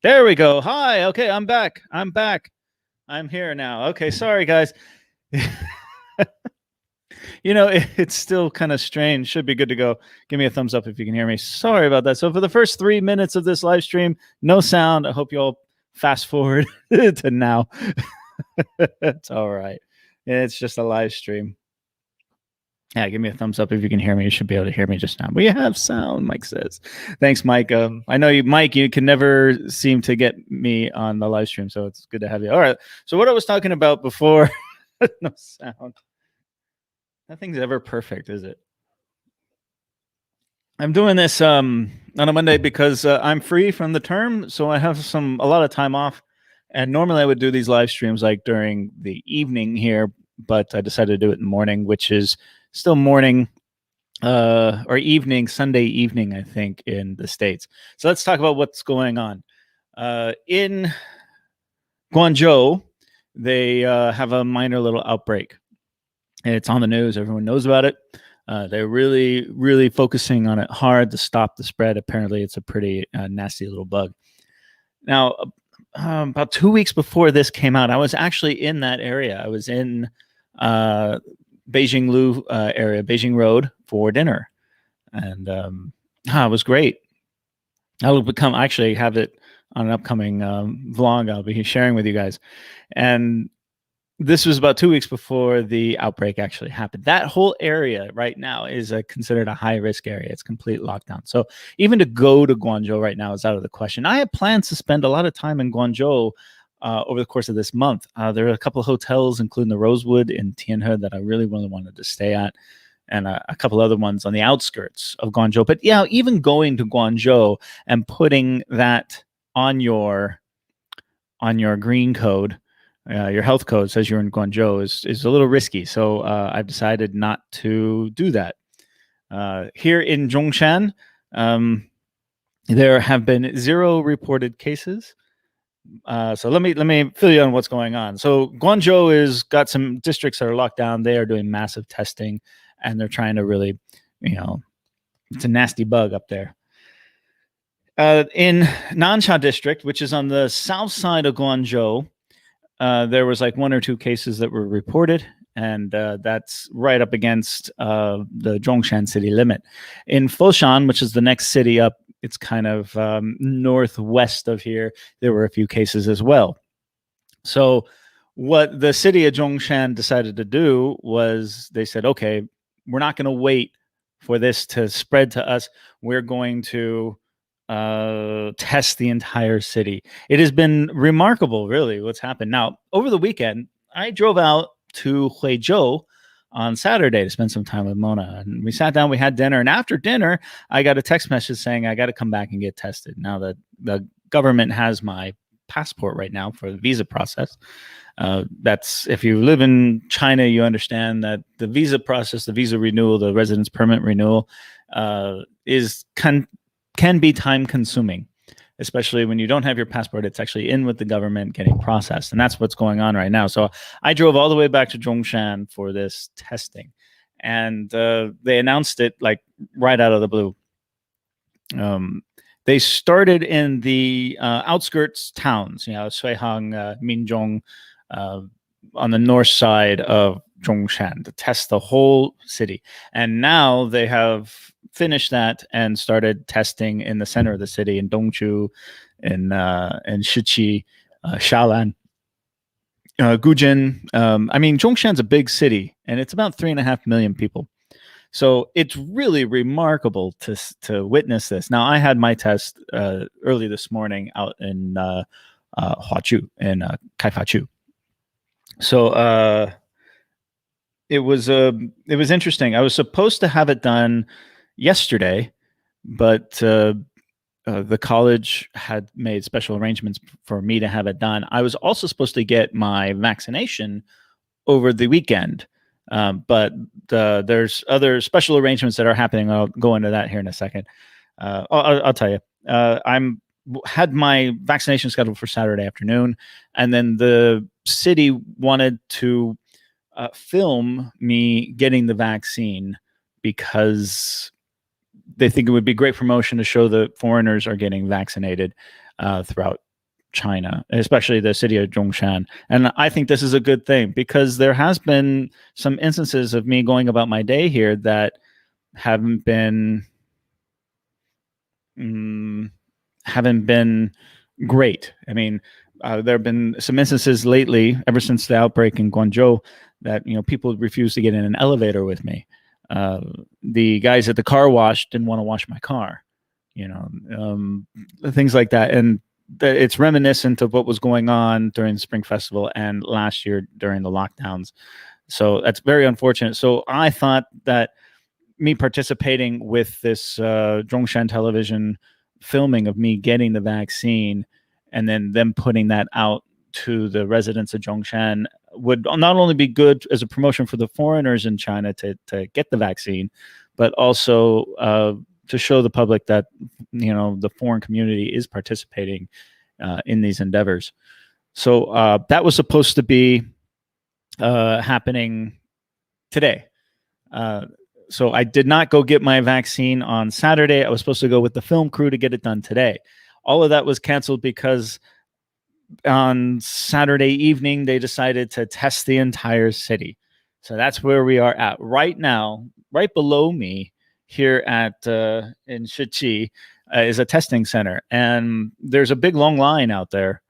There we go. Hi. Okay, I'm back. I'm back. I'm here now. Okay, sorry guys. It's still kind of strange. Should be good to go. Give me a thumbs up if you can hear me. Sorry about that. So for the first 3 minutes of this live stream, no sound. I hope you all fast forward to now. It's all right. It's just a live stream. Yeah, give me a thumbs up if you can hear me. You should be able to hear me just now. We have sound, Mike says. Thanks, Mike. I know you, Mike, you can never seem to get me on the live stream, so it's good to have you. All right. So what I was talking about before, no sound. Nothing's ever perfect, is it? I'm doing this on a Monday because I'm free from the term, so I have a lot of time off. And normally I would do these live streams like during the evening here, but I decided to do it in the morning, which is still morning or evening, Sunday evening, I think, in the States. So let's talk about what's going on. In Guangzhou, they have a minor little outbreak. It's on the news. Everyone knows about it. They're really, really focusing on it hard to stop the spread. Apparently, it's a pretty nasty little bug. Now, about 2 weeks before this came out, I was actually in that area. I was in Beijing Lu area, Beijing Road, for dinner, and it was great. I'll actually have it on an upcoming vlog I'll be sharing with you guys. And this was about 2 weeks before the outbreak actually happened. That whole area right now is considered a high-risk area. It's complete lockdown. So even to go to Guangzhou right now is out of the question. I have plans to spend a lot of time in Guangzhou over the course of this month. There are a couple of hotels, including the Rosewood in Tianhe, that I really wanted to stay at, and a couple other ones on the outskirts of Guangzhou. But yeah, even going to Guangzhou and putting that on your green code, your health code says you're in Guangzhou is a little risky. So I've decided not to do that. Here in Zhongshan, there have been 0 reported cases. So let me fill you on what's going on. So Guangzhou is got some districts that are locked down. They are doing massive testing, and they're trying to really, it's a nasty bug up there. In Nansha district, which is on the south side of Guangzhou, there was like 1 or 2 cases that were reported, and that's right up against the Zhongshan city limit. In Foshan, which is the next city up, it's kind of northwest of here, there were a few cases as well. So what the city of Zhongshan decided to do was they said, okay, we're not going to wait for this to spread to us. We're going to test the entire city. It has been remarkable, really, what's happened. Now, over the weekend, I drove out to Huizhou on Saturday to spend some time with Mona, and we sat down, we had dinner, and after dinner, I got a text message saying I got to come back and get tested. Now that the government has my passport right now for the visa process. That's, if you live in China, you understand that the visa process, the visa renewal, the residence permit renewal can be time consuming, especially when you don't have your passport. It's actually in with the government getting processed. And that's what's going on right now. So I drove all the way back to Zhongshan for this testing, and they announced it like right out of the blue. They started in the outskirts towns, Suihang, Minzhong, on the north side of Zhongshan to test the whole city. And now they have finished that and started testing in the center of the city, in Dongzhou, in Shiqi, Xiaolan, guzhen. I mean, Zhongshan's a big city, and it's about 3.5 million people. So it's really remarkable to witness this. Now, I had my test early this morning out in Huazhu, in Kaifachu. So it was interesting. I was supposed to have it done yesterday, but the college had made special arrangements for me to have it done. I was also supposed to get my vaccination over the weekend, but there's other special arrangements that are happening. I'll go into that here in a second. I'll tell you. Had my vaccination scheduled for Saturday afternoon, and then the city wanted to film me getting the vaccine because they think it would be great promotion to show that foreigners are getting vaccinated throughout China, especially the city of Zhongshan. And I think this is a good thing because there has been some instances of me going about my day here that haven't been haven't been great. I mean, there have been some instances lately, ever since the outbreak in Guangzhou, that people refuse to get in an elevator with me. The guys at the car wash didn't want to wash my car, things like that. And it's reminiscent of what was going on during the Spring Festival and last year during the lockdowns. So that's very unfortunate. So I thought that me participating with this Zhongshan television filming of me getting the vaccine and then them putting that out to the residents of Zhongshan would not only be good as a promotion for the foreigners in China to get the vaccine, but also to show the public that the foreign community is participating in these endeavors. So that was supposed to be happening today. So I did not go get my vaccine on Saturday. I was supposed to go with the film crew to get it done today. All of that was canceled because on Saturday evening, they decided to test the entire city. So that's where we are at right now. Right below me here at in Shiqi is a testing center. And there's a big long line out there.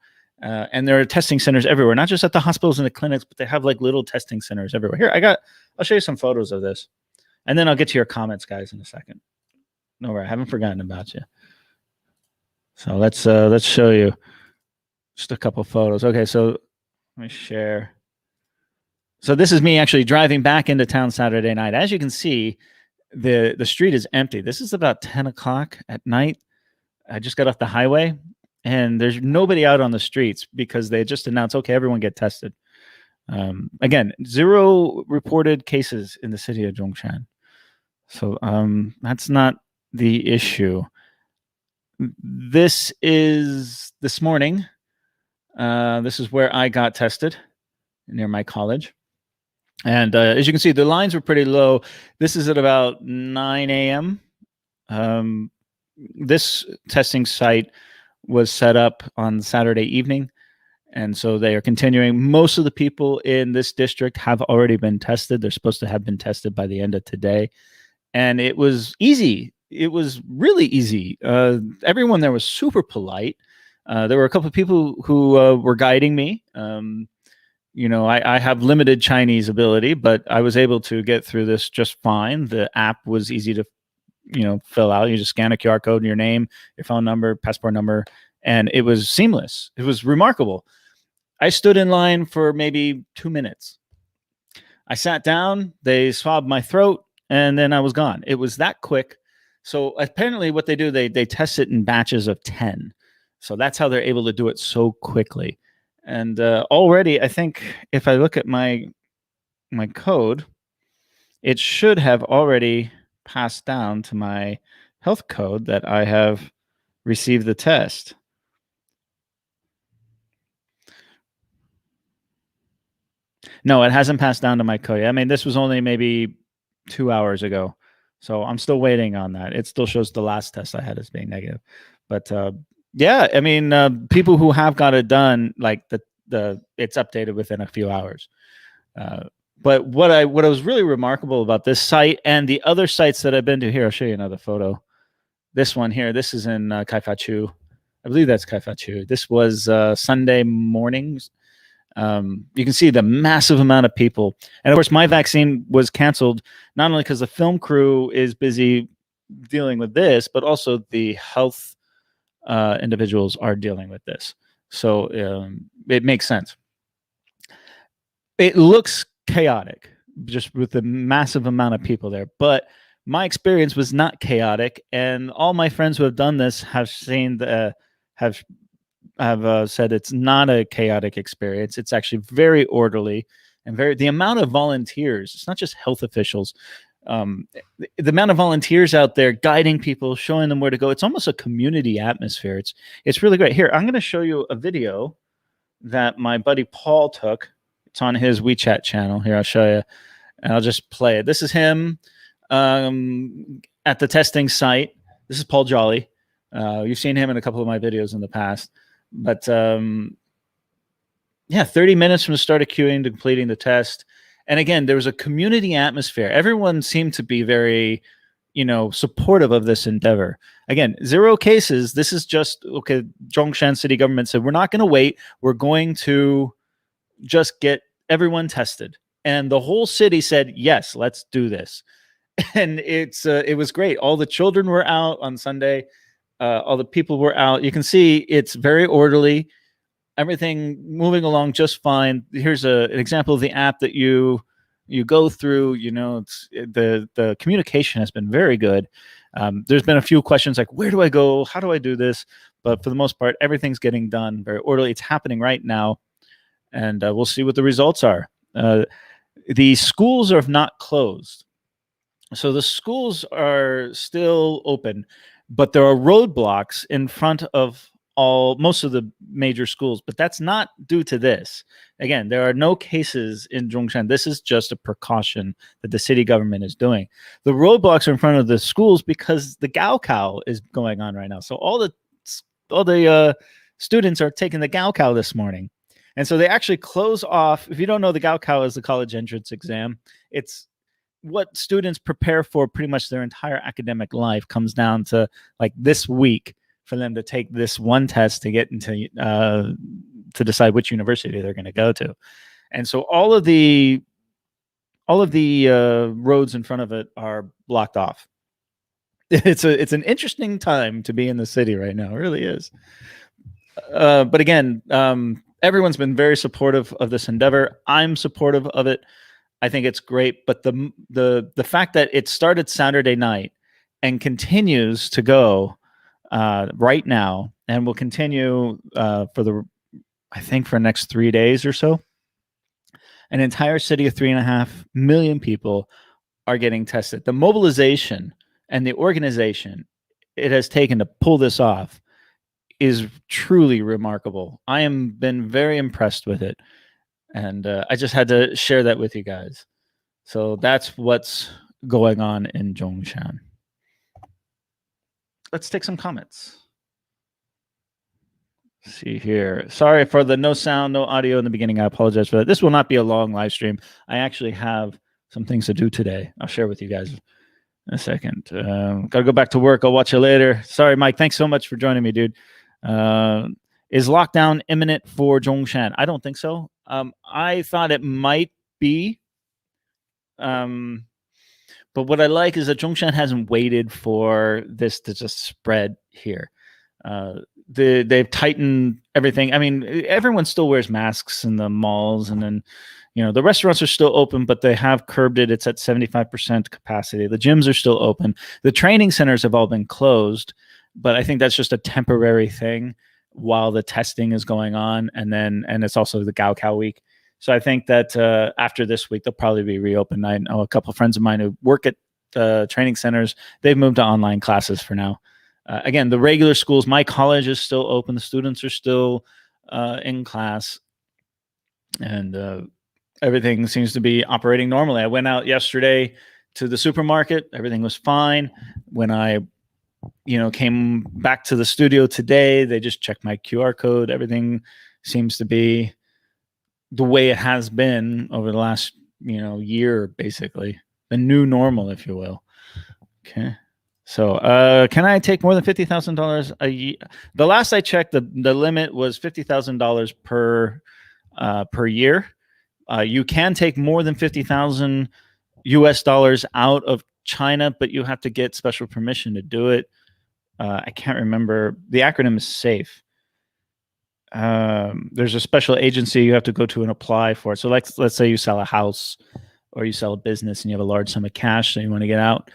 And there are testing centers everywhere, not just at the hospitals and the clinics, but they have like little testing centers everywhere. Here, I'll show you some photos of this. And then I'll get to your comments, guys, in a second. No worry, I haven't forgotten about you. So let's show you just a couple photos. Okay, so let me share. So this is me actually driving back into town Saturday night. As you can see, the street is empty. This is about 10 o'clock at night. I just got off the highway, and there's nobody out on the streets because they just announced, okay, everyone get tested. Again, 0 reported cases in the city of Zhongshan. So that's not the issue. This is this morning. This is where I got tested near my college. And as you can see, the lines were pretty low. This is at about 9 a.m. This testing site was set up on Saturday evening. And so they are continuing. Most of the people in this district have already been tested. They're supposed to have been tested by the end of today. And it was easy. It was really easy. Everyone there was super polite. There were a couple of people who were guiding me. I have limited Chinese ability, but I was able to get through this just fine. The app was easy to, fill out. You just scan a QR code, your name, your phone number, passport number, and it was seamless. It was remarkable. I stood in line for maybe 2 minutes. I sat down, they swabbed my throat, and then I was gone. It was that quick. So apparently what they do, they test it in batches of 10. So that's how they're able to do it so quickly. And already, I think if I look at my code, it should have already passed down to my health code that I have received the test. No, it hasn't passed down to my code. I mean, this was only maybe 2 hours ago. So I'm still waiting on that. It still shows the last test I had as being negative. But yeah, I mean, people who have got it done, like it's updated within a few hours. But what was really remarkable about this site and the other sites that I've been to, here, I'll show you another photo. This one here, this is in Kaifachu. I believe that's Kaifachu. This was Sunday mornings. You can see the massive amount of people. And of course, my vaccine was canceled, not only because the film crew is busy dealing with this, but also the health individuals are dealing with this. So it makes sense. It looks chaotic just with the massive amount of people there, but my experience was not chaotic, and all my friends who have done this have seen have said it's not a chaotic experience. It's actually very orderly and the amount of volunteers. It's not just health officials. The amount of volunteers out there guiding people, showing them where to go. It's almost a community atmosphere. It's really great. Here, I'm going to show you a video that my buddy Paul took. It's on his WeChat channel. Here, I'll show you. And I'll just play it. This is him at the testing site. This is Paul Jolly. You've seen him in a couple of my videos in the past. But yeah, 30 minutes from the start of queuing to completing the test. And again, there was a community atmosphere. Everyone seemed to be very, supportive of this endeavor. Again, 0 cases. This is just, okay, Zhongshan city government said, we're not going to wait. We're going to just get everyone tested. And the whole city said, yes, let's do this. And it was great. All the children were out on Sunday. All the people were out. You can see it's very orderly. Everything moving along just fine. Here's an example of the app that you go through. It's the communication has been very good. There's been a few questions like, where do I go? How do I do this? But for the most part, everything's getting done very orderly. It's happening right now, and we'll see what the results are. The schools are not closed, so the schools are still open, but there are roadblocks in front of most of the major schools, but that's not due to this. Again, there are no cases in Zhongshan. This is just a precaution that the city government is doing. The roadblocks are in front of the schools because the Gaokao is going on right now. So all the students are taking the Gaokao this morning. And so they actually close off. If you don't know, the Gaokao is the college entrance exam. It's what students prepare for pretty much their entire academic life. Comes down to like this week for them to take this one test to get into to decide which university they're going to go to. And so all of the roads in front of it are blocked off. It's an interesting time to be in the city right now. It really is. But again, everyone's been very supportive of this endeavor. I'm supportive of it. I think it's great. But the fact that it started Saturday night and continues to go right now and will continue for the next 3 days or so. An entire city of 3.5 million people are getting tested. The mobilization and the organization it has taken to pull this off is truly remarkable. I am been very impressed with it, and I just had to share that with you guys. So that's what's going on in Zhongshan. Let's take some comments. Let's see here. Sorry for the no sound, no audio in the beginning. I apologize for that. This will not be a long live stream. I actually have some things to do today. I'll share with you guys in a second. Gotta go back to work. I'll watch you later. Sorry, Mike. Thanks so much for joining me, dude. Is lockdown imminent for Zhongshan? I don't think so. I thought it might be. But what I like is that Zhongshan hasn't waited for this to just spread here. They've tightened everything. I mean, everyone still wears masks in the malls, and then, the restaurants are still open, but they have curbed it. It's at 75% capacity. The gyms are still open. The training centers have all been closed, but I think that's just a temporary thing while the testing is going on. And it's also the Gaokao week. So I think that after this week, they'll probably be reopened. I know a couple of friends of mine who work at training centers. They've moved to online classes for now. Again, the regular schools, my college is still open. The students are still in class. And everything seems to be operating normally. I went out yesterday to the supermarket. Everything was fine. When I came back to the studio today, they just checked my QR code. Everything seems to be the way it has been over the last, year, basically. The new normal, if you will. Okay. So can I take more than $50,000 a year? The last I checked, the limit was $50,000 per year. You can take more than 50,000 US dollars out of China, but you have to get special permission to do it. I can't remember. The acronym is SAFE. There's a special agency you have to go to and apply for it. So let's say you sell a house or you sell a business and you have a large sum of cash that you want to get out.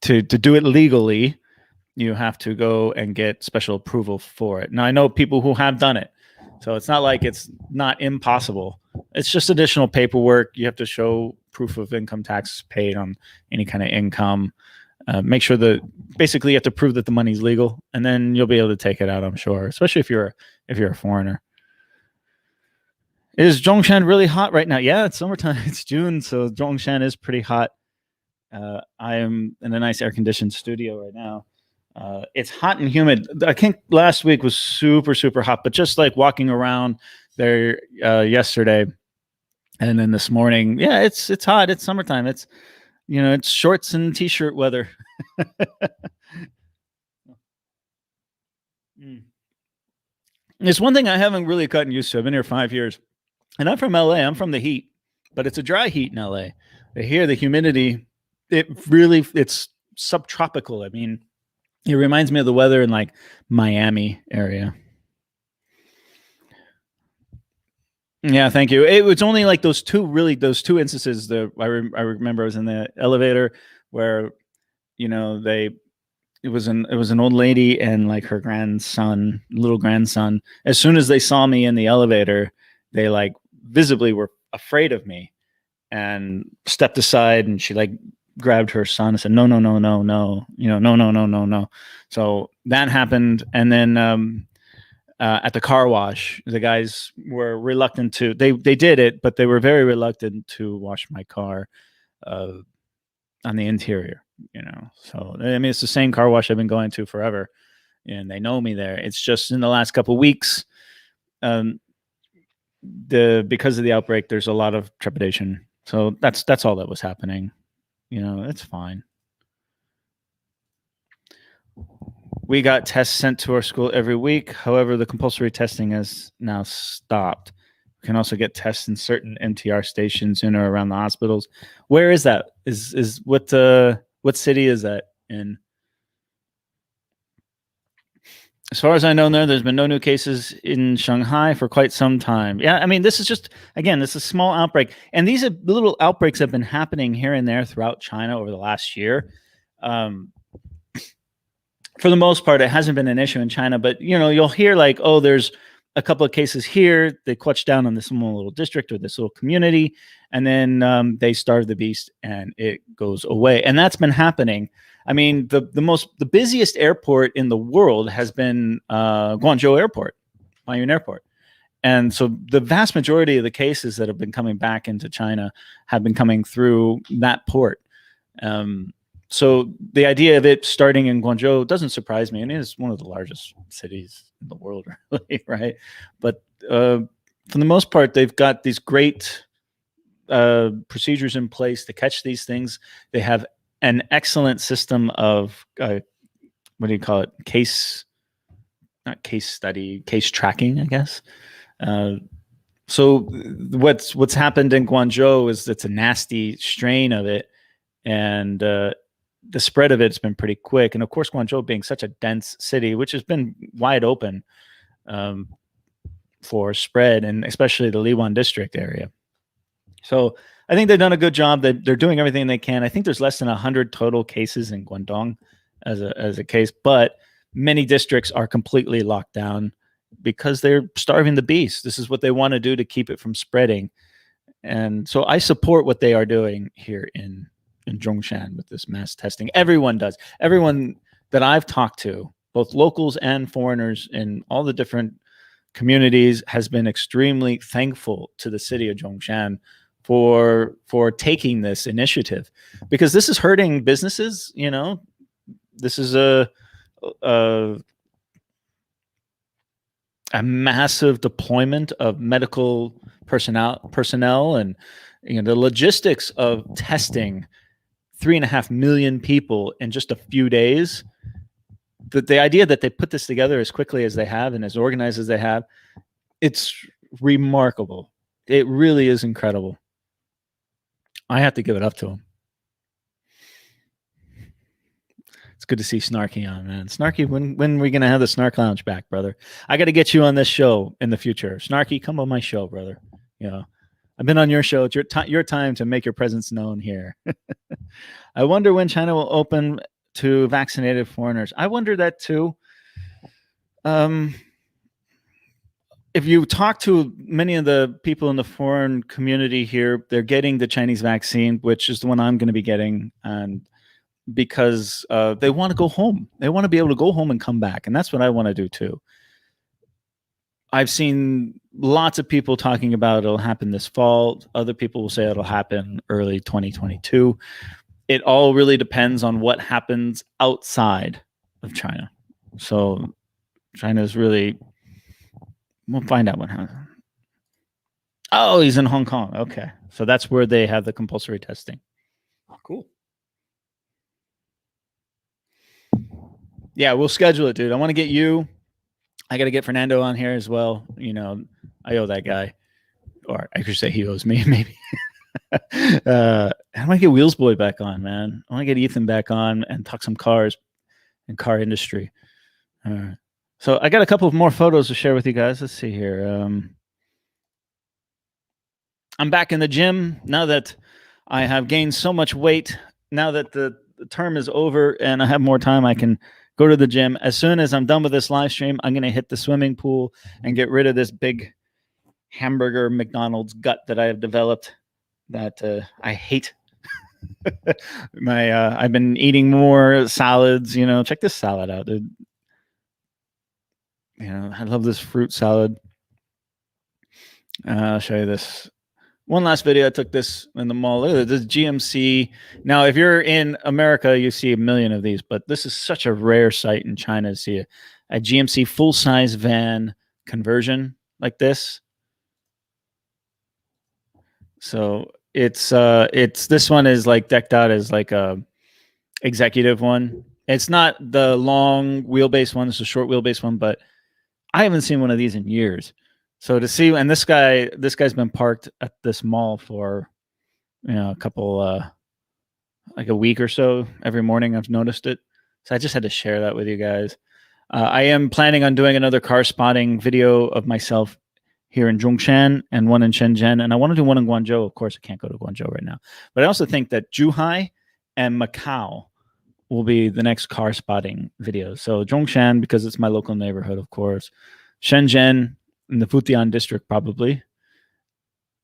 To do it legally, you have to go and get special approval for it. Now, I know people who have done it, so it's not like it's not impossible. It's just additional paperwork. You have to show proof of income tax paid on any kind of income. Make sure that basically you have to prove that the money's legal, and then you'll be able to take it out, I'm sure, especially if you're a foreigner. Is Zhongshan really hot right now? Yeah, it's summertime. It's June, so Zhongshan is pretty hot. I am in a nice air-conditioned studio right now. It's hot and humid. I think last week was super, super hot, but just like walking around there yesterday and then this morning, yeah, it's hot. It's summertime. It's shorts and t-shirt weather. Mm. It's one thing I haven't really gotten used to. I've been here 5 years, and I'm from LA. I'm from the heat, but it's a dry heat in LA. Here, the humidity, it's subtropical. I mean, it reminds me of the weather in like Miami area. Yeah, thank you. It was only like those two instances. I remember I was in the elevator where they it was an old lady and like her little grandson. As soon as they saw me in the elevator, they like visibly were afraid of me and stepped aside, and she like grabbed her son and said, no, no, no, no, no, no, no, no, no, no. So that happened. And then at the car wash, the guys were reluctant they did it, but they were very reluctant to wash my car uh, on the interior. So I mean, it's the same car wash I've been going to forever, and they know me there. It's just in the last couple of weeks, um, because of the outbreak, there's a lot of trepidation. So that's all that was happening. It's fine. We got tests sent to our school every week. However, the compulsory testing has now stopped. We can also get tests in certain MTR stations in or around the hospitals. Where is that? Is what city is that in? As far as I know, there's been no new cases in Shanghai for quite some time. Yeah, I mean, this is a small outbreak, and these little outbreaks have been happening here and there throughout China over the last year. For the most part, it hasn't been an issue in China, but you'll hear like, oh, there's a couple of cases here. They clutch down on this small little district or this little community, and then they starve the beast, and it goes away. And that's been happening. I mean, the busiest airport in the world has been Guangzhou Airport, Imminent Airport. And so the vast majority of the cases that have been coming back into China have been coming through that port. So the idea of it starting in Guangzhou doesn't surprise me. I mean, it's one of the largest cities in the world, really, right? But for the most part, they've got these great procedures in place to catch these things. They have an excellent system of what do you call it? Case tracking, I guess. So what's happened in Guangzhou is it's a nasty strain of it, and the spread of it's been pretty quick. And of course, Guangzhou being such a dense city, which has been wide open for spread, and especially the Liwan district area. So I think they've done a good job. They're doing everything they can. I think there's less than 100 total cases in Guangdong as a case, but many districts are completely locked down because they're starving the beast. This is what they want to do to keep it from spreading. And so I support what they are doing here in Zhongshan with this mass testing. Everyone does. Everyone that I've talked to, both locals and foreigners in all the different communities, has been extremely thankful to the city of Zhongshan for taking this initiative, because this is hurting businesses. This is a massive deployment of medical personnel, and the logistics of testing 3.5 million people in just a few days. The idea that they put this together as quickly as they have and as organized as they have, it's remarkable. It really is incredible. I have to give it up to them. It's good to see Snarky on, man. Snarky, when are we going to have the Snark Lounge back, brother? I got to get you on this show in the future. Snarky, come on my show, brother. I've been on your show. It's your time to make your presence known here. I wonder when China will open to vaccinated foreigners. I wonder that too. If you talk to many of the people in the foreign community here, they're getting the Chinese vaccine, which is the one I'm going to be getting, and because they want to go home. They want to be able to go home and come back, and that's what I want to do too. I've seen lots of people talking about it'll happen this fall. Other people will say it'll happen early 2022. It all really depends on what happens outside of China. So China is really. We'll find out what happens. Oh, he's in Hong Kong. Okay, so that's where they have the compulsory testing. Cool. Yeah, we'll schedule it, dude. I want to get you. I got to get Fernando on here as well. You know, I owe that guy, or I could say he owes me, maybe. I want to get Wheels Boy back on, man. I want to get Ethan back on and talk some cars and car industry. So I got a couple of more photos to share with you guys. Let's see here. I'm back in the gym now that I have gained so much weight. Now that the term is over and I have more time, I can go to the gym. As soon as I'm done with this live stream, I'm going to hit the swimming pool and get rid of this big hamburger McDonald's gut that I have developed that I hate. I've been eating more salads. You know, check this salad out, dude. You know, I love this fruit salad. I'll show you this. One last video, I took this in the mall. Look at this GMC. Now, if you're in America, you see a million of these, but this is such a rare sight in China to see a GMC full-size van conversion like this. So it's this one is like decked out as like a executive one. It's not the long wheelbase one, it's a short wheelbase one, but I haven't seen one of these in years. So to see, and this guy's been parked at this mall for, you know, a couple, like a week or so. Every morning I've noticed it. So I just had to share that with you guys. I am planning on doing another car spotting video of myself here in Zhongshan and one in Shenzhen. And I want to do one in Guangzhou. Of course, I can't go to Guangzhou right now. But I also think that Zhuhai and Macau will be the next car spotting video. So Zhongshan, because it's my local neighborhood, of course. Shenzhen, in the Futian district, probably.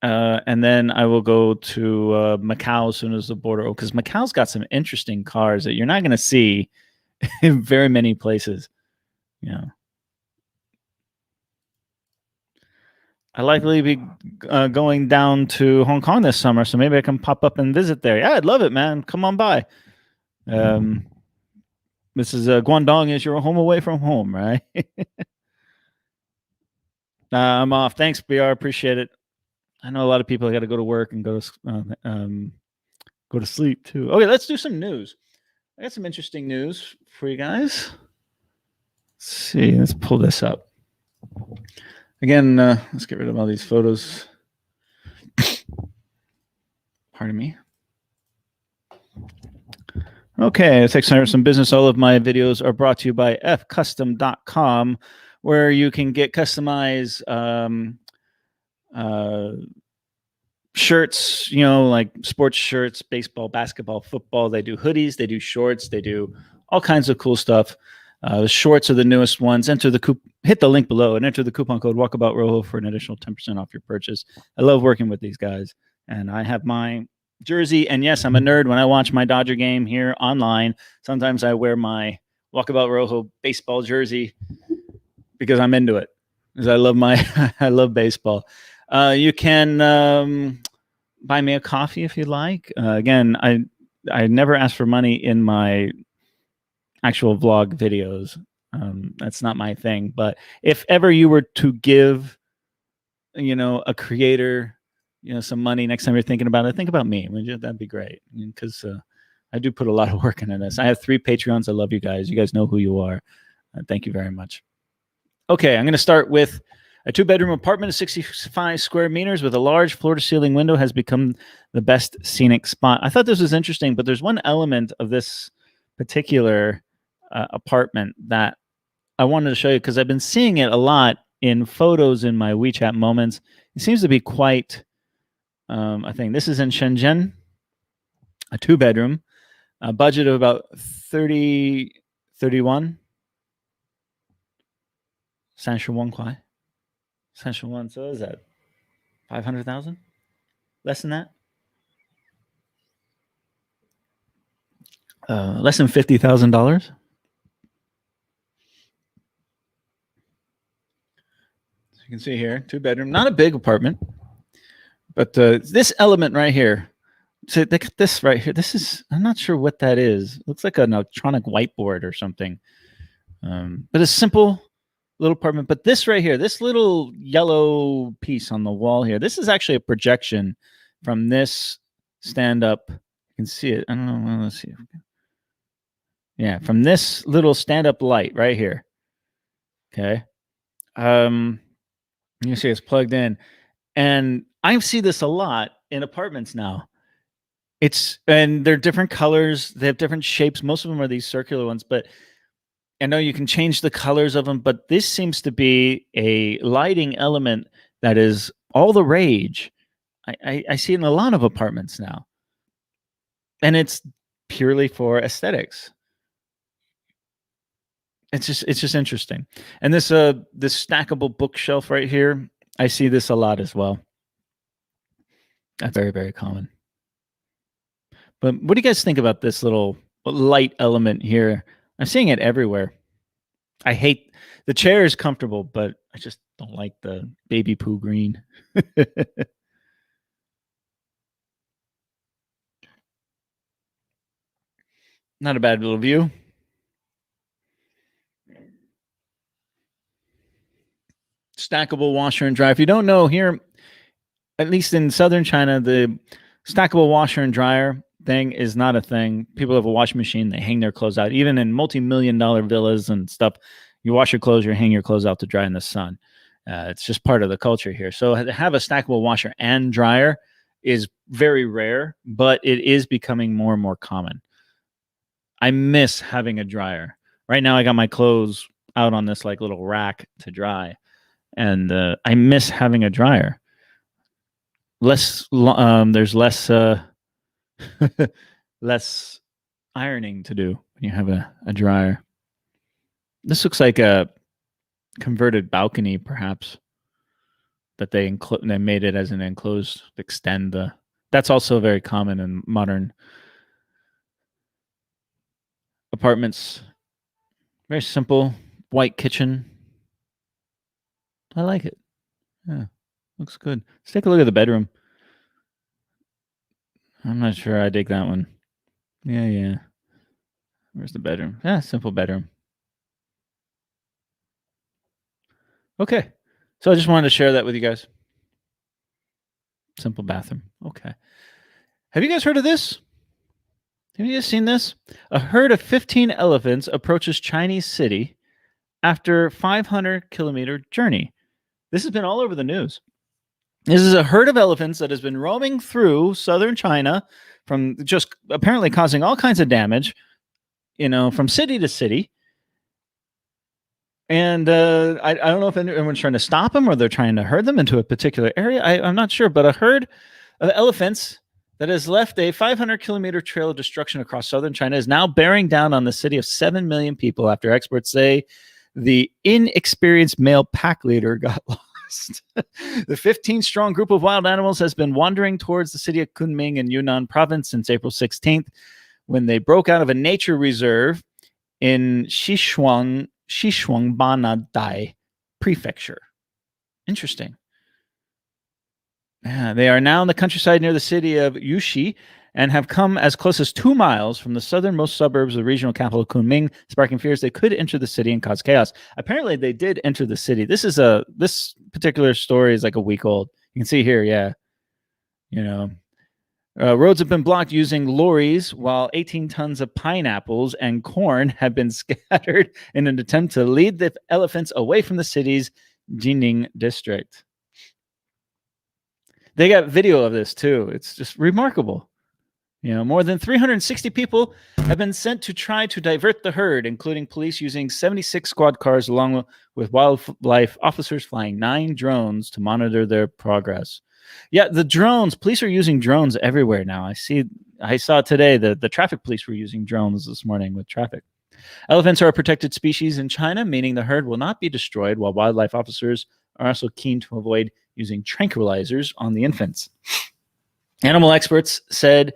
And then I will go to Macau as soon as the border opens, because Macau's got some interesting cars that you're not going to see in very many places. You know, I likely be going down to Hong Kong this summer, so maybe I can pop up and visit there. Yeah, I'd love it, man. Come on by. This is Guangdong is your home away from home, right? I'm off. Thanks, BR. Appreciate it. I know a lot of people got to go to work and go to sleep too. Okay, let's do some news. I got some interesting news for you guys. Let's see. Let's pull this up. Again, let's get rid of all these photos. Pardon me. Okay, let's take some business. All of my videos are brought to you by fcustom.com, where you can get customized shirts, you know, like sports shirts, baseball, basketball, football. They do hoodies, they do shorts, they do all kinds of cool stuff. The shorts are the newest ones. Hit the link below and enter the coupon code Walkabout Rojo for an additional 10% off your purchase. I love working with these guys, and I have my jersey. And yes, I'm a nerd. When I watch my Dodger game here online, sometimes I wear my Walkabout Rojo baseball jersey because I'm into it. Because I love I love baseball. You can buy me a coffee if you like. Again, I never ask for money in my actual vlog videos. That's not my thing. But if ever you were to give, you know, a creator, you know, some money next time you're thinking about it, think about me. That'd be great, because I do put a lot of work into this. I have 3 Patreons. I love you guys. You guys know who you are. Thank you very much. Okay, I'm going to start with a 2-bedroom apartment of 65 square meters with a large floor-to-ceiling window has become the best scenic spot. I thought this was interesting, but there's one element of this particular apartment that I wanted to show you because I've been seeing it a lot in photos in my WeChat moments. It seems to be quite a thing. This is in Shenzhen, a 2-bedroom, a budget of about 31. Sanshuan, so is that 500,000? Less than that? Less than $50,000. So you can see here, 2-bedroom, not a big apartment, but this element right here, So they got this right here. This is, I'm not sure what that is. It looks like an electronic whiteboard or something. But a simple little apartment. But this right here, this little yellow piece on the wall here, this is actually a projection from this stand up. You can see it. I don't know. Well, let's see. Yeah, from this little stand up light right here. Okay. You see it's plugged in. And I see this a lot in apartments now. And they're different colors. They have different shapes. Most of them are these circular ones, but I know you can change the colors of them, but this seems to be a lighting element that is all the rage. I see it in a lot of apartments now. And it's purely for aesthetics. It's just interesting. And this stackable bookshelf right here, I see this a lot as well. That's very, very common. But what do you guys think about this little light element here? I'm seeing it everywhere. I hate the chair is comfortable, but I just don't like the baby poo green. Not a bad little view. Stackable washer and dryer. If you don't know, here, at least in southern China, the stackable washer and dryer thing is not a thing. People have a washing machine, they hang their clothes out. Even in multi-million-dollar villas and stuff, you wash your clothes, you hang your clothes out to dry in the sun. It's just part of the culture here. So to have a stackable washer and dryer is very rare, but it is becoming more and more common. I miss having a dryer. Right now, I got my clothes out on this like little rack to dry, and I miss having a dryer. There's less less ironing to do when you have a dryer. This looks like a converted balcony, perhaps, that they made it as an enclosed extend. That's also very common in modern apartments. Very simple, white kitchen. I like it. Yeah, looks good. Let's take a look at the bedroom. I'm not sure I dig that one. Yeah. Where's the bedroom? Yeah, simple bedroom. Okay. So I just wanted to share that with you guys. Simple bathroom. Okay. Have you guys heard of this? Have you guys seen this? A herd of 15 elephants approaches Chinese city after 500-kilometer journey. This has been all over the news. This is a herd of elephants that has been roaming through southern China, from just apparently causing all kinds of damage, from city to city. And I don't know if anyone's trying to stop them or they're trying to herd them into a particular area. I'm not sure, but a herd of elephants that has left a 500-kilometer trail of destruction across southern China is now bearing down on the city of 7 million people after experts say the inexperienced male pack leader got lost. The 15-strong group of wild animals has been wandering towards the city of Kunming in Yunnan province since April 16th, when they broke out of a nature reserve in Xishuangbanadai prefecture. Interesting. Yeah, they are now in the countryside near the city of Yushi and have come as close as 2 miles from the southernmost suburbs of the regional capital Kunming, sparking fears they could enter the city and cause chaos. Apparently, they did enter the city. This particular story is like a week old. You can see here, yeah. Roads have been blocked using lorries, while 18 tons of pineapples and corn have been scattered in an attempt to lead the elephants away from the city's Jining district. They got video of this too. It's just remarkable. More than 360 people have been sent to try to divert the herd, including police using 76 squad cars, along with wildlife officers flying 9 drones to monitor their progress. Yeah, the drones. Police are using drones everywhere now. I saw today that the traffic police were using drones this morning with traffic. Elephants are a protected species in China, meaning the herd will not be destroyed, while wildlife officers are also keen to avoid using tranquilizers on the infants. Animal experts said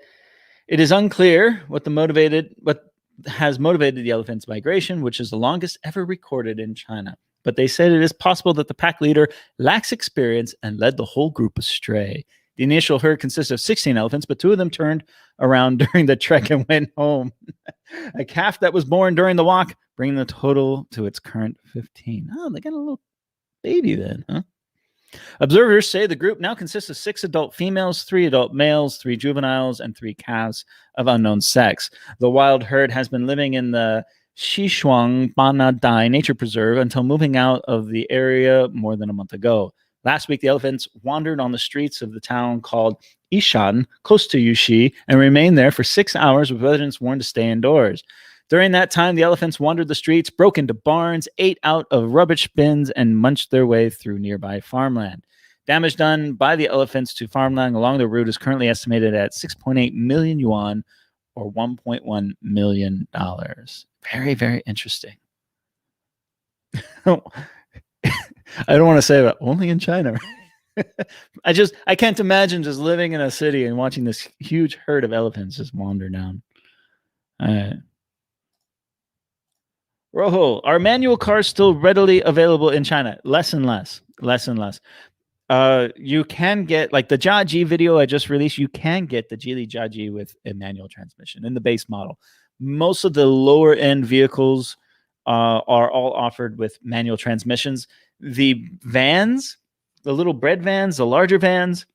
it is unclear what has motivated the elephant's migration, which is the longest ever recorded in China. But they said it is possible that the pack leader lacks experience and led the whole group astray. The initial herd consisted of 16 elephants, but 2 of them turned around during the trek and went home. A calf that was born during the walk, bringing the total to its current 15. Oh, they got a little baby then, huh? Observers say the group now consists of 6 adult females, 3 adult males, 3 juveniles, and 3 calves of unknown sex. The wild herd has been living in the Xishuang Banadai Nature Preserve until moving out of the area more than a month ago. Last week, the elephants wandered on the streets of the town called Ishan, close to Yuxi, and remained there for 6 hours with residents warned to stay indoors. During that time, the elephants wandered the streets, broke into barns, ate out of rubbish bins, and munched their way through nearby farmland. Damage done by the elephants to farmland along the route is currently estimated at 6.8 million yuan or $1.1 million. Very, very interesting. I don't want to say that only in China. I can't imagine just living in a city and watching this huge herd of elephants just wander down. All right. Rojo, are manual cars still readily available in China? Less and less. You can get, like the Jiaji video I just released, you can get the Geely Jiaji with a manual transmission in the base model. Most of the lower end vehicles are all offered with manual transmissions. The vans, the little bread vans, the larger vans,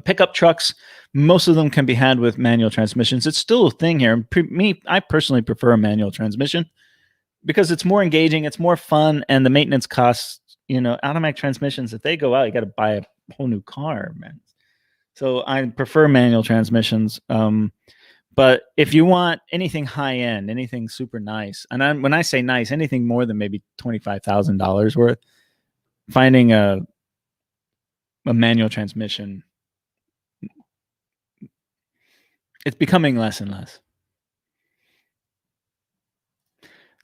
pickup trucks, most of them can be had with manual transmissions. It's still a thing here. I personally prefer a manual transmission because it's more engaging, it's more fun, and the maintenance costs, automatic transmissions, if they go out, you got to buy a whole new car, man. So I prefer manual transmissions. But if you want anything high end, anything super nice, and when I say nice, anything more than maybe $25,000 worth, finding a manual transmission, it's becoming less and less.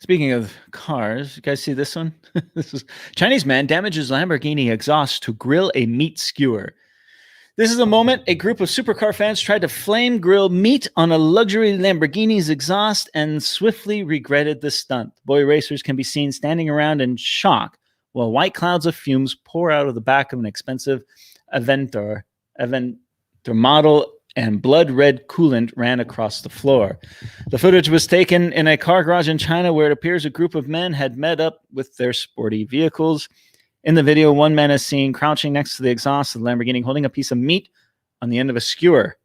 Speaking of cars, you guys see this one? This is Chinese man damages Lamborghini exhaust to grill a meat skewer. This is a moment a group of supercar fans tried to flame grill meat on a luxury Lamborghini's exhaust and swiftly regretted the stunt. Boy racers can be seen standing around in shock while white clouds of fumes pour out of the back of an expensive Aventor model, and blood red coolant ran across the floor. The footage was taken in a car garage in China where it appears a group of men had met up with their sporty vehicles. In the video, one man is seen crouching next to the exhaust of the Lamborghini holding a piece of meat on the end of a skewer.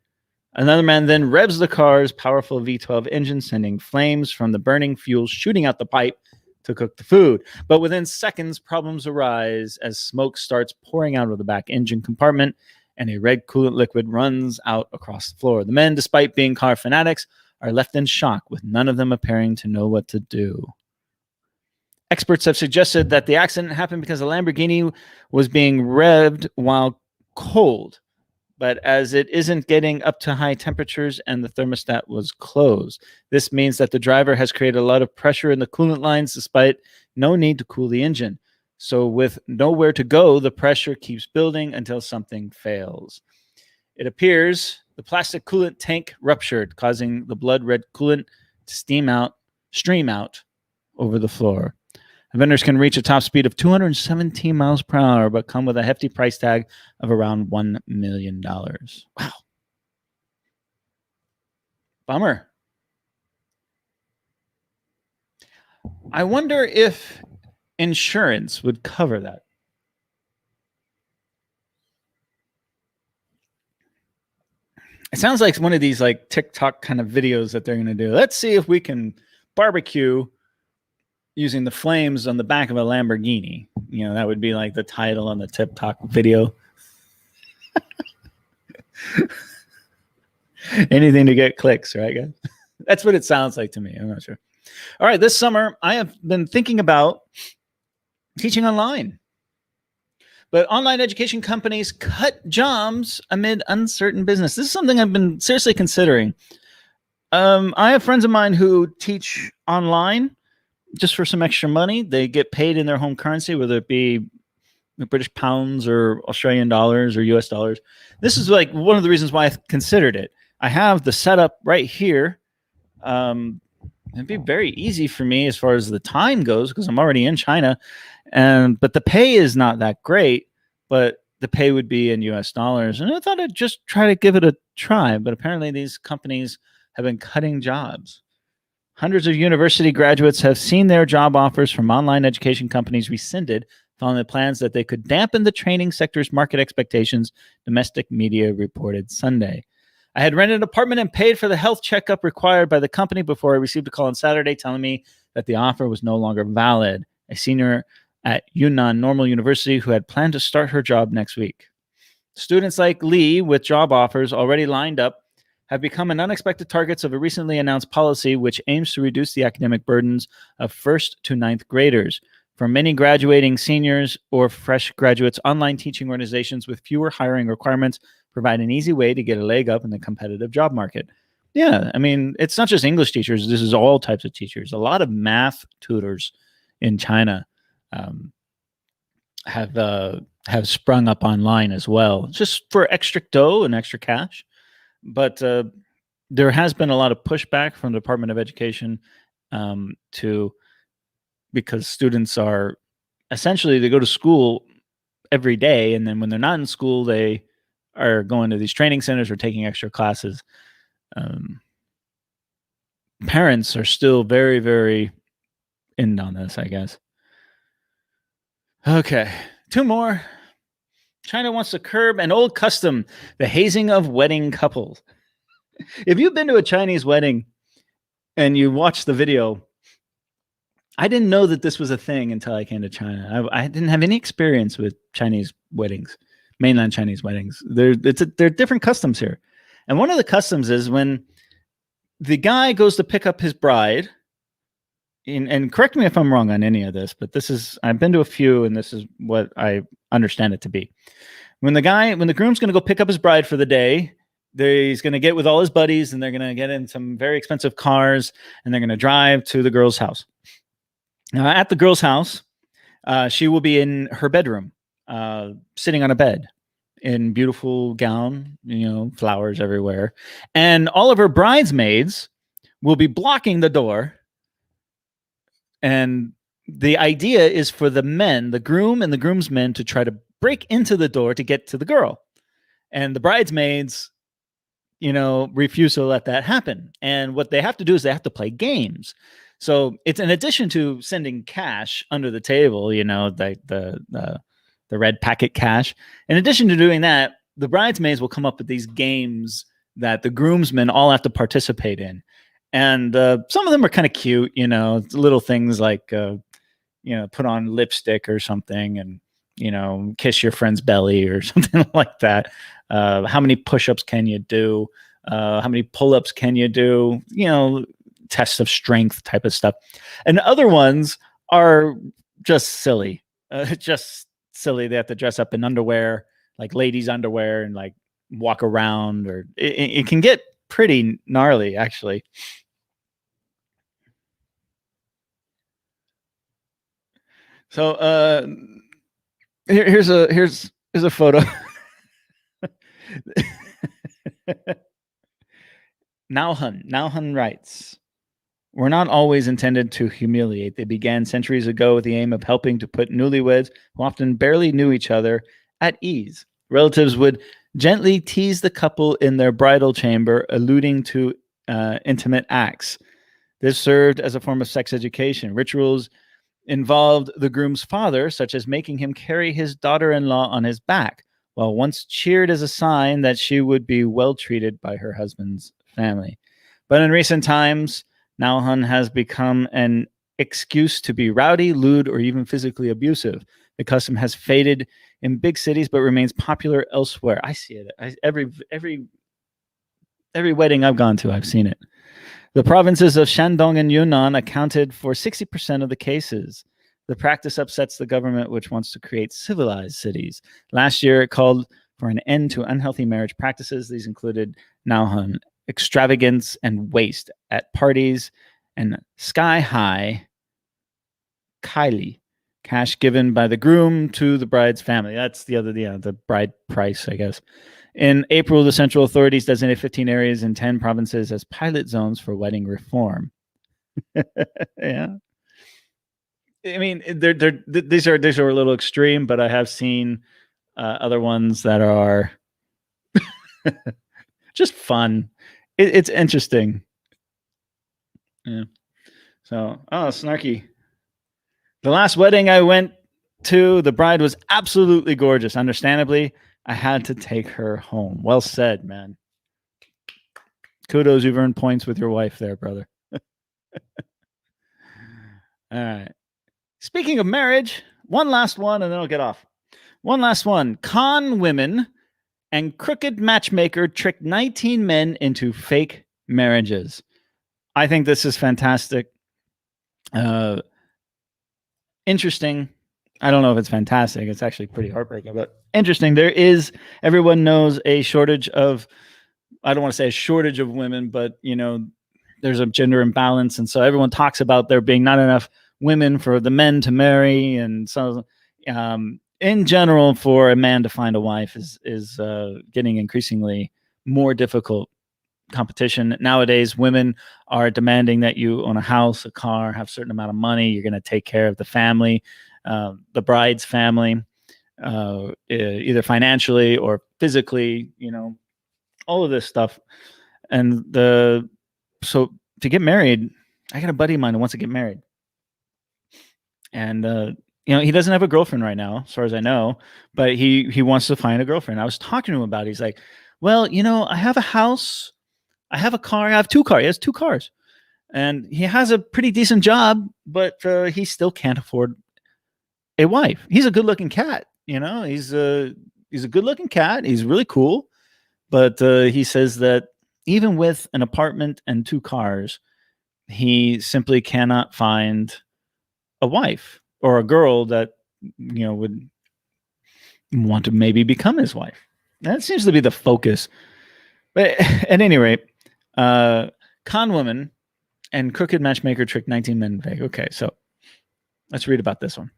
Another man then revs the car's powerful V12 engine, sending flames from the burning fuel shooting out the pipe to cook the food. But within seconds, problems arise as smoke starts pouring out of the back engine compartment and a red coolant liquid runs out across the floor. The men, despite being car fanatics, are left in shock, with none of them appearing to know what to do. Experts have suggested that the accident happened because the Lamborghini was being revved while cold, but as it isn't getting up to high temperatures and the thermostat was closed. This means that the driver has created a lot of pressure in the coolant lines despite no need to cool the engine. So with nowhere to go, the pressure keeps building until something fails. It appears the plastic coolant tank ruptured, causing the blood red coolant to stream out over the floor. Vendors can reach a top speed of 217 miles per hour, but come with a hefty price tag of around $1 million. Wow. Bummer. I wonder if insurance would cover that. It sounds like one of these like TikTok kind of videos that they're going to do. Let's see if we can barbecue using the flames on the back of a Lamborghini. That would be like the title on the TikTok video. Anything to get clicks, right, guys? That's what it sounds like to me. I'm not sure. All right, this summer, I have been thinking about teaching online. But online education companies cut jobs amid uncertain business. This is something I've been seriously considering. I have friends of mine who teach online just for some extra money. They get paid in their home currency, whether it be British pounds or Australian dollars or US dollars. This is like one of the reasons why I considered it. I have the setup right here. It'd be very easy for me as far as the time goes because I'm already in China. But the pay is not that great. But the pay would be in US dollars. And I thought I'd just try to give it a try. But apparently, these companies have been cutting jobs. Hundreds of university graduates have seen their job offers from online education companies rescinded following the plans that they could dampen the training sector's market expectations, domestic media reported Sunday. I had rented an apartment and paid for the health checkup required by the company before I received a call on Saturday telling me that the offer was no longer valid. A senior at Yunnan Normal University who had planned to start her job next week. Students like Lee, with job offers already lined up, have become an unexpected targets of a recently announced policy which aims to reduce the academic burdens of 1st to 9th graders. For many graduating seniors or fresh graduates, online teaching organizations with fewer hiring requirements provide an easy way to get a leg up in the competitive job market. Yeah, I mean, it's not just English teachers. This is all types of teachers. A lot of math tutors in China have sprung up online as well, just for extra dough and extra cash. But there has been a lot of pushback from the Department of Education because students are essentially, they go to school every day, and then when they're not in school, they are going to these training centers or taking extra classes. Parents are still very, very in on this, I guess. Okay, 2 more. China wants to curb an old custom, the hazing of wedding couples. If you've been to a Chinese wedding and you watch the video, I didn't know that this was a thing until I came to China. I didn't have any experience with Chinese weddings, mainland Chinese weddings. There are different customs here. And one of the customs is when the guy goes to pick up his bride, and correct me if I'm wrong on any of this, but I've been to a few, and this is what I understand it to be. When the groom's going to go pick up his bride for the day, he's going to get with all his buddies, and they're going to get in some very expensive cars, and they're going to drive to the girl's house. Now, at the girl's house, she will be in her bedroom, sitting on a bed in beautiful gown, flowers everywhere. And all of her bridesmaids will be blocking the door. And the idea is for the men, the groom and the groomsmen, to try to break into the door to get to the girl. And the bridesmaids, refuse to let that happen. And what they have to do is they have to play games. So it's in addition to sending cash under the table, the red packet cash. In addition to doing that, the bridesmaids will come up with these games that the groomsmen all have to participate in. And some of them are kind of cute, little things like, put on lipstick or something and, kiss your friend's belly or something like that. How many push-ups can you do? How many pull-ups can you do? Tests of strength type of stuff. And other ones are just silly. They have to dress up in underwear, like ladies' underwear, and like walk around, or it can get pretty gnarly, actually. So here's a photo. Nauhan writes, "We're not always intended to humiliate. They began centuries ago with the aim of helping to put newlyweds who often barely knew each other at ease. Relatives would gently tease the couple in their bridal chamber, alluding to intimate acts. This served as a form of sex education. Rituals involved the groom's father, such as making him carry his daughter-in-law on his back, while once cheered as a sign that she would be well treated by her husband's family. But in recent times, Nauhan has become an excuse to be rowdy, lewd, or even physically abusive. The custom has faded in big cities, but remains popular elsewhere." I see it. Every wedding I've gone to, I've seen it. "The provinces of Shandong and Yunnan accounted for 60% of the cases. The practice upsets the government, which wants to create civilized cities. Last year, it called for an end to unhealthy marriage practices. These included Nauhan extravagance and waste at parties, and sky-high Kylie, cash given by the groom to the bride's family." That's the bride price, I guess. In April, the central authorities designated 15 areas in 10 provinces as pilot zones for wedding reform. Yeah. I mean, these are a little extreme, but I have seen other ones that are just fun. It's interesting. Yeah. So, snarky. The last wedding I went to, the bride was absolutely gorgeous. Understandably, I had to take her home. Well said, man. Kudos, you've earned points with your wife there, brother. All right. Speaking of marriage, one last one and then I'll get off. One last one. Con women and crooked matchmaker tricked 19 men into fake marriages. I think this is fantastic. Interesting. I don't know if it's fantastic. It's actually pretty heartbreaking, but interesting. There is, everyone knows, a shortage of, I don't want to say a shortage of women, but there's a gender imbalance. And so everyone talks about there being not enough women for the men to marry. And so in general, for a man to find a wife is getting increasingly more difficult. Competition nowadays. Women are demanding that you own a house, a car, have a certain amount of money. You're going to take care of the family, the bride's family, either financially or physically, all of this stuff. And so to get married, I got a buddy of mine who wants to get married. And he doesn't have a girlfriend right now, as far as I know, but he wants to find a girlfriend. I was talking to him about it. He's like, well, I have a house, I have a car, I have 2 cars. He has 2 cars. And he has a pretty decent job, but he still can't afford a wife. He's a good-looking cat, He's a good-looking cat. He's really cool. But he says that even with an apartment and 2 cars, he simply cannot find a wife or a girl that would want to maybe become his wife. That seems to be the focus. But at any rate, con woman and crooked matchmaker tricked 19 men in fake. Okay, so let's read about this one.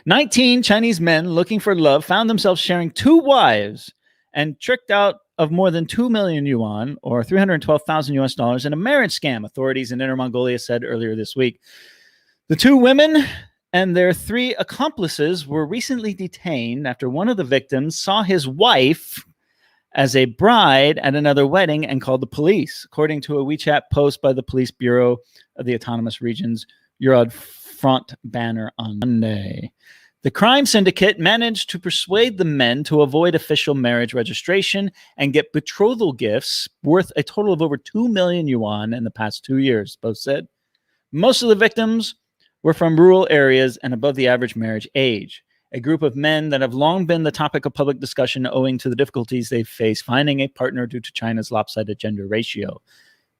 19 Chinese men looking for love found themselves sharing 2 wives and tricked out of more than 2 million yuan or 312,000 US dollars in a marriage scam, authorities in Inner Mongolia said earlier this week. The 2 women and their 3 accomplices were recently detained after one of the victims saw his wife as a bride at another wedding and called the police, according to a WeChat post by the Police Bureau of the Autonomous Region's Urad Front banner on Monday. The crime syndicate managed to persuade the men to avoid official marriage registration and get betrothal gifts worth a total of over 2 million yuan in the past 2 years, both said. Most of the victims were from rural areas and above the average marriage age. A group of men that have long been the topic of public discussion owing to the difficulties they face finding a partner due to China's lopsided gender ratio.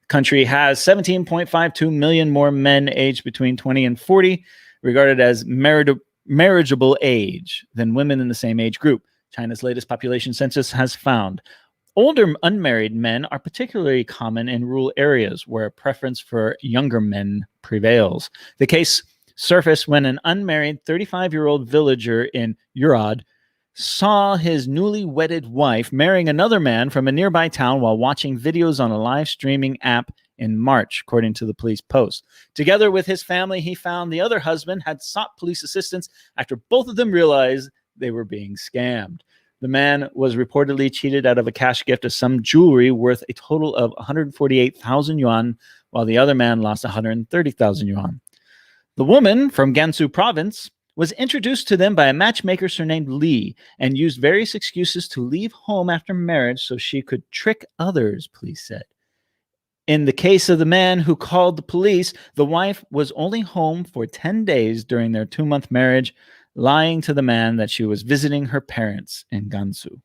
The country has 17.52 million more men aged between 20 and 40, regarded as marriageable age, than women in the same age group. China's latest population census has found. Older unmarried men are particularly common in rural areas where a preference for younger men prevails. The case surfaced when an unmarried 35-year-old villager in Urad saw his newly wedded wife marrying another man from a nearby town while watching videos on a live streaming app in March, according to the police post. Together with his family, he found the other husband had sought police assistance after both of them realized they were being scammed. The man was reportedly cheated out of a cash gift of some jewelry worth a total of 148,000 yuan, while the other man lost 130,000 yuan. The woman from Gansu province was introduced to them by a matchmaker surnamed Li and used various excuses to leave home after marriage so she could trick others, police said. In the case of the man who called the police, the wife was only home for 10 days during their 2-month marriage, lying to the man that she was visiting her parents in Gansu.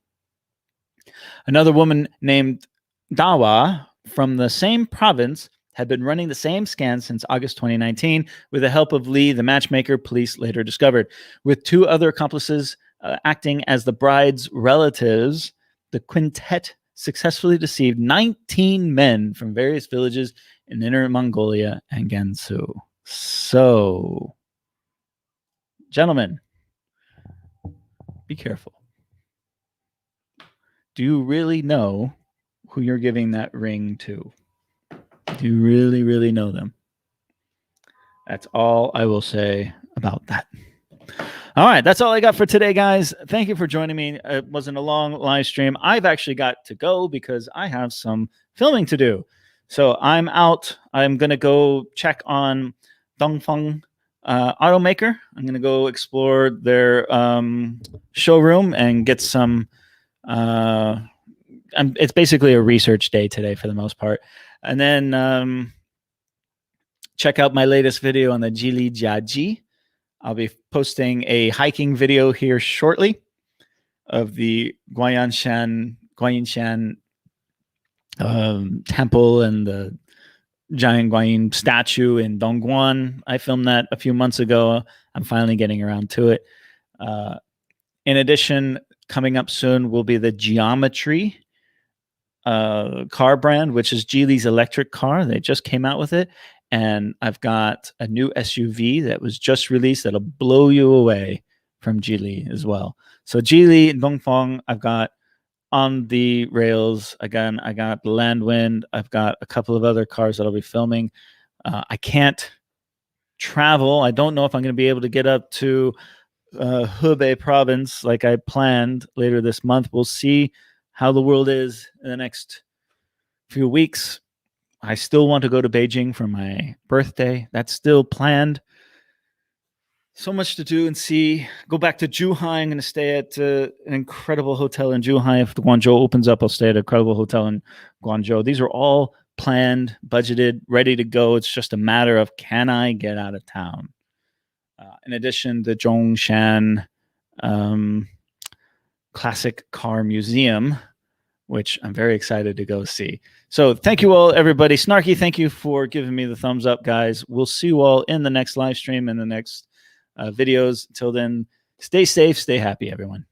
Another woman named Dawa from the same province had been running the same scam since August 2019 with the help of Li, the matchmaker, police later discovered. With 2 other accomplices acting as the bride's relatives, the quintet successfully deceived 19 men from various villages in Inner Mongolia and Gansu. So, gentlemen, be careful. Do you really know who you're giving that ring to? Do you really, really know them? That's all I will say about that. All right, that's all I got for today, guys. Thank you for joining me. It wasn't a long live stream. I've actually got to go because I have some filming to do. So I'm out. I'm going to go check on Dongfeng Automaker. I'm going to go explore their showroom and get some. It's basically a research day today for the most part. And then check out my latest video on the Jili Jiaji. I'll be posting a hiking video here shortly of the Guayanshan temple and the giant Guanyin statue in Dongguan. I filmed that a few months ago. I'm finally getting around to it. In addition, coming up soon will be the Geometry car brand, which is Geely's electric car. They just came out with it. And I've got a new SUV that was just released that'll blow you away from Geely as well. So Geely, Dongfeng, I've got on the rails. Again, I got the Landwind. I've got a couple of other cars that I'll be filming. I can't travel. I don't know if I'm going to be able to get up to Hebei province like I planned later this month. We'll see how the world is in the next few weeks. I still want to go to Beijing for my birthday. That's still planned. So much to do and see. Go back to Zhuhai. I'm going to stay at an incredible hotel in Zhuhai. If the Guangzhou opens up, I'll stay at an incredible hotel in Guangzhou. These are all planned, budgeted, ready to go. It's just a matter of, can I get out of town? In addition, the Zhongshan Classic Car Museum, which I'm very excited to go see. So thank you all, everybody. Snarky, thank you for giving me the thumbs up, guys. We'll see you all in the next live stream and the next videos. Until then, stay safe, stay happy, everyone.